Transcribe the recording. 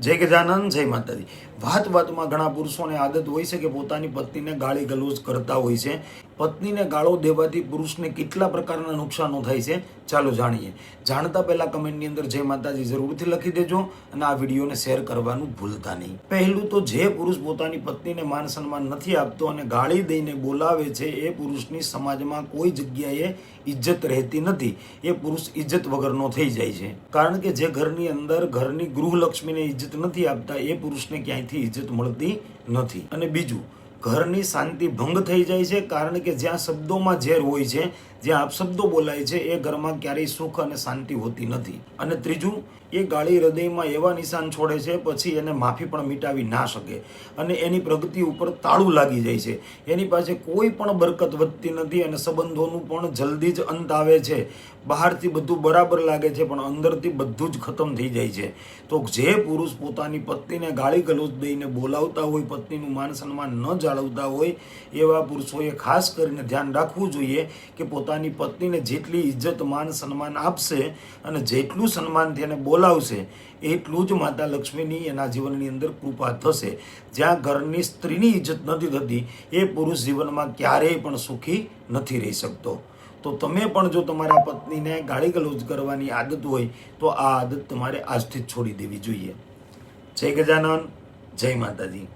જય ગજાનંદ, જય માતાજી। વાત વાતમાં ઘણા પુરુષોને આદત હોય છે કે પોતાની પત્નીને ગાળી ગલોચ કરતા હોય છે। પત્નીને ગાળો દેવાથી પુરુષને કેટલા પ્રકારના નુકસાનો થાય છે ચાલો જાણીએ। જાણતા પહેલા કમેન્ટની અંદર જય માતાજી જરૂરથી લખી દેજો અને આ વિડીયોને શેર કરવાનું ભૂલતા નહીં। પહેલું તો જે પુરુષ પોતાની પત્નીને માન સન્માન નથી આપતો અને ગાળી દઈને બોલાવે છે એ પુરુષની સમાજમાં કોઈ જગ્યાએ ઇજ્જત રહેતી નથી। એ પુરુષ ઇજ્જત વગરનો થઈ જાય છે, કારણ કે જે ઘરની અંદર ઘરની ગૃહલક્ષ્મીને ઇજ્જત નથી આપતા એ પુરુષને ક્યાંયથી ઇજ્જત મળતી નથી। અને બીજું, ઘરની શાંતિ ભંગ થઈ જાય છે, કારણ કે જ્યાં શબ્દોમાં ઝેર હોય છે, જ્યાં અપશબ્દો બોલાય છે એ ઘરમાં ક્યારેય સુખ અને શાંતિ હોતી નથી। અને ત્રીજું, એ ગાળી હૃદયમાં એવા નિશાન છોડે છે પછી એને માફી પણ મિટાવી ના શકે અને એની પ્રગતિ ઉપર તાળું લાગી જાય છે। એની પાસે કોઈ પણ બરકત વધતી નથી અને સંબંધોનું પણ જલ્દી જ અંત આવે છે। બહારથી બધું બરાબર લાગે છે પણ અંદરથી બધું જ ખતમ થઈ જાય છે। તો જે પુરુષ પોતાની પત્નીને ગાળી ગલોચ દઈને બોલાવતા હોય, પત્નીનું માન સન્માન ન જાળવતા હોય, એવા પુરુષોએ ખાસ કરીને ધ્યાન રાખવું જોઈએ કે પોતાની પત્નીને જેટલી ઇજ્જત માન સન્માન આપશે અને જેટલું સન્માનથી એને બોલાવશે એટલું જ માતા લક્ષ્મીની એના જીવનની અંદર કૃપા થશે। જ્યાં ઘરની સ્ત્રીની ઇજ્જત નથી થતી એ પુરુષ જીવનમાં ક્યારેય પણ સુખી નથી રહી શકતો। તો તમે પણ જો તમારા પત્નીને ગાળી ગલોચ કરવાની આદત હોય તો આ આદત તમારે આજથી જ છોડી દેવી જોઈએ। જય ગજાનન, જય માતાજી।